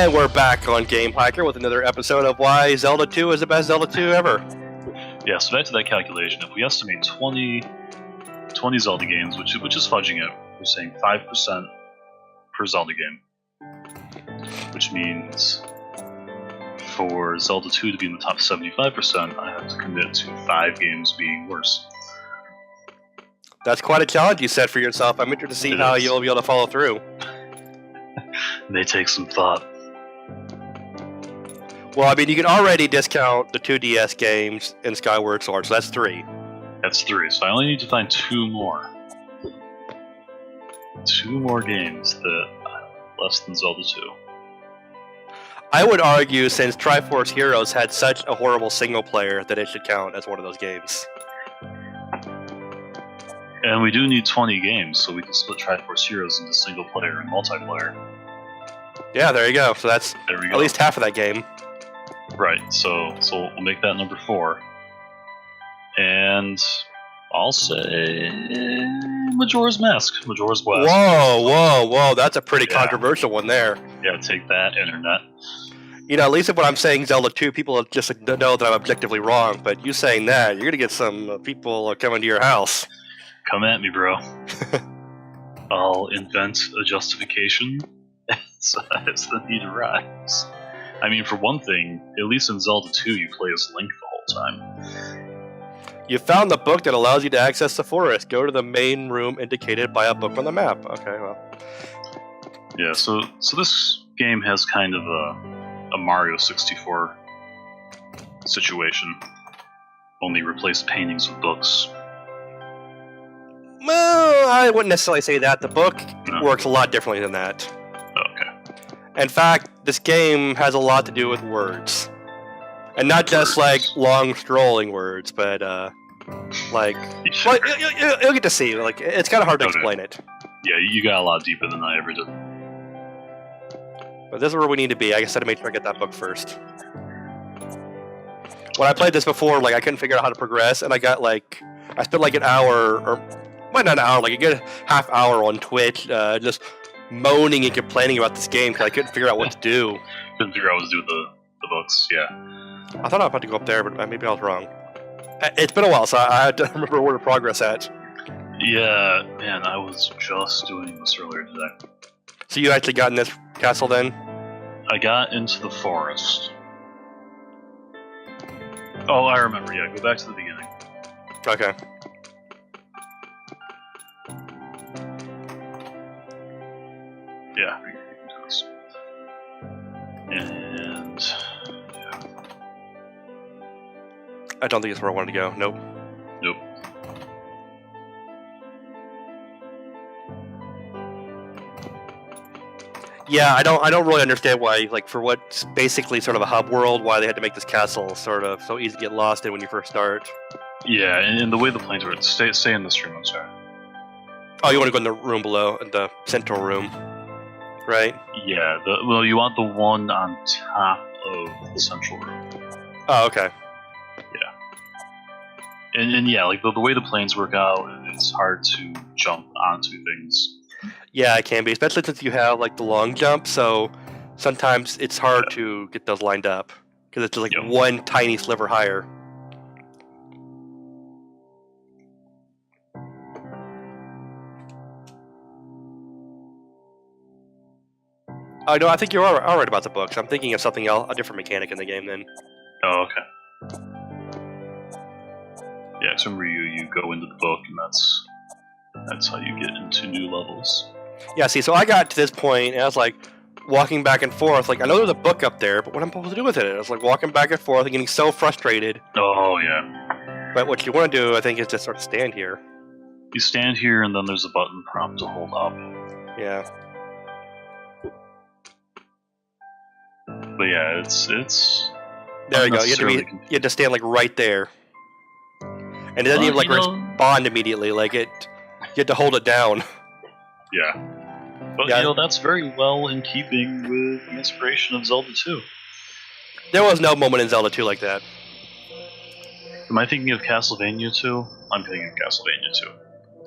And we're back on Gamehiker with another episode of why Zelda 2 is the best Zelda 2 ever. Yeah, so back to that calculation. If we estimate 20 Zelda games, which is fudging it, we're saying 5% per Zelda game. Which means for Zelda 2 to be in the top 75%, I have to commit to 5 games being worse. That's quite a challenge you set for yourself. I'm interested to see how you'll be able to follow through. May take some thought. Well, I mean, you can already discount the 2DS games in Skyward Sword, so that's 3. That's 3, so I only need to find 2 more. 2 more games that are less than Zelda 2. I would argue, since Triforce Heroes had such a horrible single player, that it should count as one of those games. And we do need 20 games, so we can split Triforce Heroes into single player and multiplayer. Yeah, there you go. So that's at least half of that game. Right, so we'll make that number 4. And I'll say Majora's Mask, Majora's Blast. Whoa, that's a pretty controversial one there. Yeah, take that, internet. You know, at least if what I'm saying Zelda 2, people just know that I'm objectively wrong, but you saying that, you're going to get some people coming to your house. Come at me, bro. I'll invent a justification as the need arrives. I mean, for one thing, at least in Zelda 2, you play as Link the whole time. You found the book that allows you to access the forest. Go to the main room indicated by a book on the map. Okay, well. Yeah, so this game has kind of a Mario 64 situation. Only replace paintings with books. Well, I wouldn't necessarily say that. The book works a lot differently than that. Okay. In fact, this game has a lot to do with words. And not just like long strolling words, but like well, you'll get to see. Like, it's kind of hard to explain it. Yeah, you got a lot deeper than I ever did. But this is where we need to be. I guess I had to make sure I get that book first. When I played this before, like I couldn't figure out how to progress, and I spent like an hour, or well, not an hour, like a good half hour on Twitch, just moaning and complaining about this game because I couldn't figure out what to do. Couldn't figure out what to do with the books. Yeah. I thought I was about to go up there, but maybe I was wrong. It's been a while, so I had to remember where the progress at. Yeah, man, I was just doing this earlier today. So you actually got in this castle then? I got into the forest. Oh, I remember, yeah, go back to the beginning. Okay. Yeah, and I don't think it's where I wanted to go. Nope. Nope. Yeah, I don't really understand why, like, for what's basically sort of a hub world, why they had to make this castle sort of so easy to get lost in when you first start. Yeah, and the way the planes work, stay in this room, I'm sorry. Oh, you want to go in the room below, in the central room, right? Yeah, well, you want the one on top of the central room. Oh, okay. Yeah. And yeah, like the way the planes work out, it's hard to jump onto things. Yeah, it can be, especially since you have like the long jump. So sometimes it's hard to get those lined up because it's just like one tiny sliver higher. Oh no, I think you're all right about the books. I'm thinking of something else, a different mechanic in the game then. Oh, okay. Yeah, because remember you go into the book, and that's how you get into new levels. Yeah, see, so I got to this point, and I was like walking back and forth. Like, I know there's a book up there, but what am I supposed to do with it? I was like walking back and forth and getting so frustrated. Oh, yeah. But what you want to do, I think, is just sort of stand here. You stand here, and then there's a button prompt to hold up. Yeah. But yeah, it's there you go. You have to stand like right there, and it doesn't even like respond immediately. Like you have to hold it down. Yeah, but that's very well in keeping with the inspiration of Zelda 2. There was no moment in Zelda 2 like that. Am I thinking of Castlevania 2? I'm thinking of Castlevania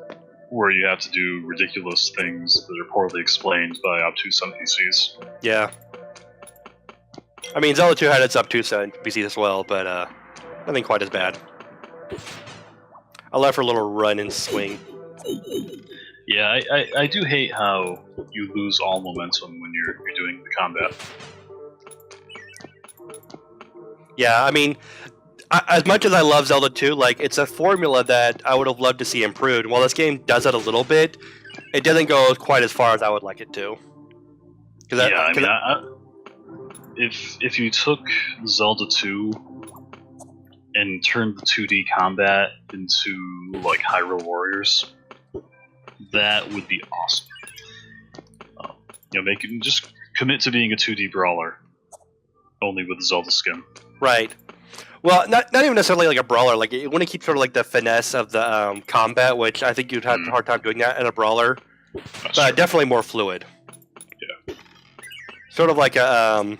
2. Where you have to do ridiculous things that are poorly explained by obtuse NPCs. Yeah. I mean, Zelda 2 had its up too, so PC as well, but nothing quite as bad. I love her little run and swing. Yeah, I do hate how you lose all momentum when you're doing the combat. Yeah, I mean, as much as I love Zelda 2, like, it's a formula that I would have loved to see improved. While this game does it a little bit, it doesn't go quite as far as I would like it to. If you took Zelda 2 and turned the 2D combat into like Hyrule Warriors, that would be awesome. Make it just commit to being a 2D brawler, only with the Zelda skin. Right. Well, not even necessarily like a brawler. Like, you want to keep sort of like the finesse of the combat, which I think you'd have a hard time doing that in a brawler. That's but true. Definitely more fluid. Yeah. Sort of like a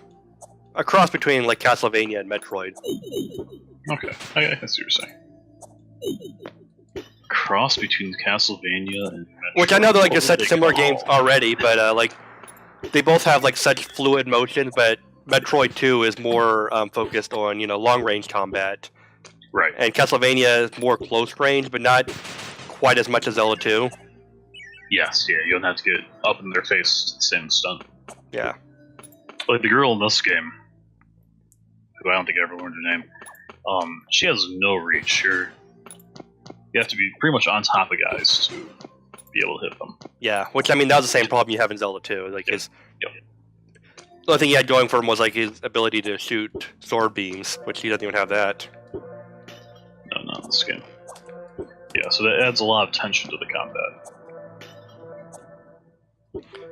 cross between like Castlevania and Metroid. Okay, I see what you're saying. Cross between Castlevania and Metroid. Which I know they're like just such similar games already, but like they both have like such fluid motion, but Metroid 2 is more focused on long range combat. Right. And Castlevania is more close range, but not quite as much as Zelda 2. Yes, yeah, you don't have to get up in their face to the same extent. Yeah. Like the girl in this game, who I don't think I ever learned her name, she has no reach. You have to be pretty much on top of guys to be able to hit them. Yeah, which I mean, that was the same problem you have in Zelda 2. Like Yep. The only thing he had going for him was like his ability to shoot sword beams, which he doesn't even have that. No, not in this game. Yeah, so that adds a lot of tension to the combat.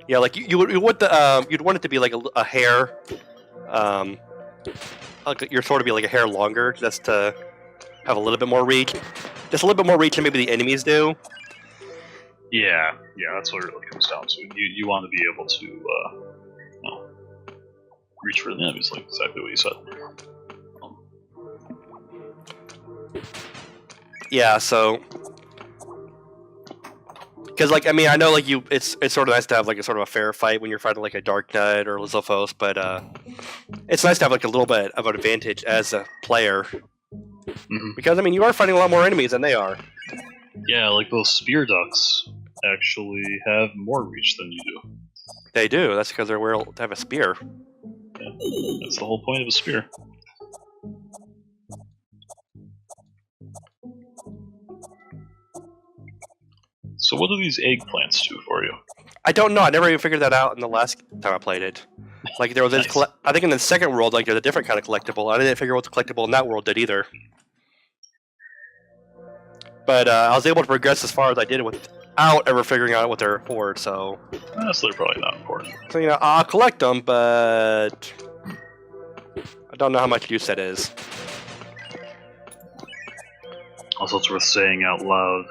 Yeah, like you'd want it to be like a hair, like your sword to be like a hair longer, just to have a little bit more reach, just a little bit more reach than maybe the enemies do. Yeah, that's what it really comes down to. You want to be able to reach for the enemies, like exactly what you said. Yeah, so because like I mean I know like it's sort of nice to have like a sort of a fair fight when you're fighting like a Dark Knight or Lizalfos, but it's nice to have like a little bit of an advantage as a player because I mean you are fighting a lot more enemies than they are. Yeah, like those spear ducks actually have more reach than you do. They do. That's because they're able to have a spear. Yeah, that's the whole point of a spear. So what do these eggplants do for you? I don't know. I never even figured that out in the last time I played it. Like there was this, Nice. I think in the second world, like there's a different kind of collectible. I didn't figure out what the collectible in that world did either. But I was able to progress as far as I did without ever figuring out what they're for. So So they're probably not important. So I'll collect them, but I don't know how much use that is. Also, it's worth saying out loud,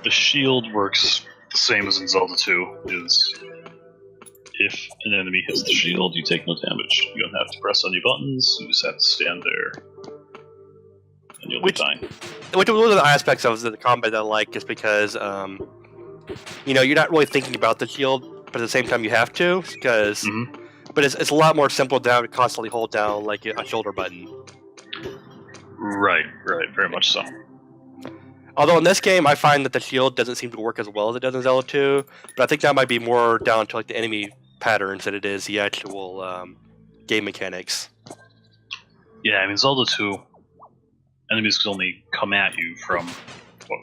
the shield works the same as in Zelda 2, is if an enemy hits the shield, you take no damage. You don't have to press any buttons, you just have to stand there, and you'll be fine. Which was one of the aspects of the combat that I like, just because, you're not really thinking about the shield, but at the same time you have to, because... But it's a lot more simple to constantly hold down, like, a shoulder button. Right, very much so. Although in this game, I find that the shield doesn't seem to work as well as it does in Zelda 2, but I think that might be more down to like the enemy patterns than it is the actual game mechanics. Yeah, I mean, Zelda 2, enemies can only come at you from,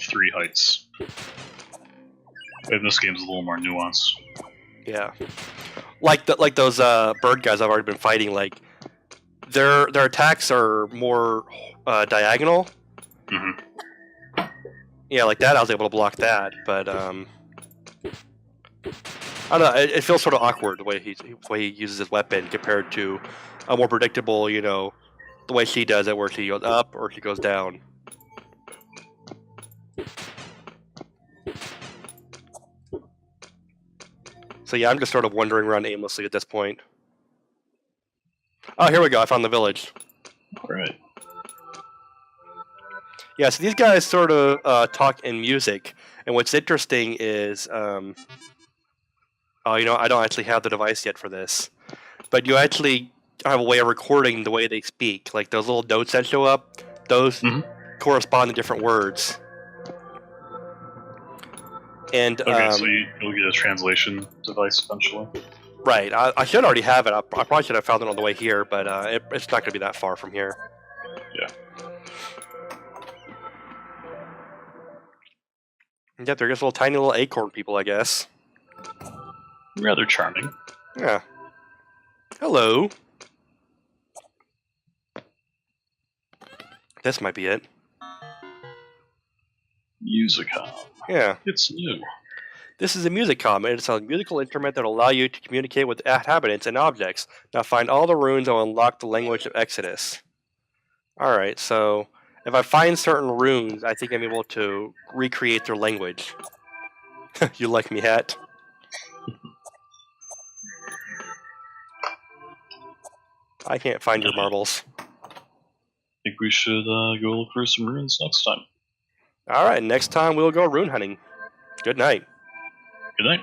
3 heights. In this game, it's a little more nuanced. Yeah. Like those bird guys I've already been fighting, like, their attacks are more diagonal. Yeah, like that I was able to block that, but I don't know, it feels sort of awkward the way he uses his weapon compared to a more predictable, the way she does it, where she goes up or she goes down. So yeah, I'm just sort of wandering around aimlessly at this point. Oh, here we go, I found the village. Alright. Yeah, so these guys sort of talk in music, and what's interesting is, I don't actually have the device yet for this, but you actually have a way of recording the way they speak. Like those little notes that show up, those correspond to different words. And okay, so you'll get a translation device eventually. Right, I should already have it. I probably should have found it on the way here, but it's not going to be that far from here. Yeah. Yeah, they're just tiny little acorn people, I guess. Rather charming. Yeah. Hello. This might be it. Musicom. Yeah. It's new. This is a musicom. It's a musical instrument that will allow you to communicate with inhabitants and objects. Now find all the runes and unlock the language of Exodus. Alright, so if I find certain runes, I think I'm able to recreate their language. You like me, hat? I can't find your marbles. I think we should go look for some runes next time. Alright, next time we'll go rune hunting. Good night. Good night.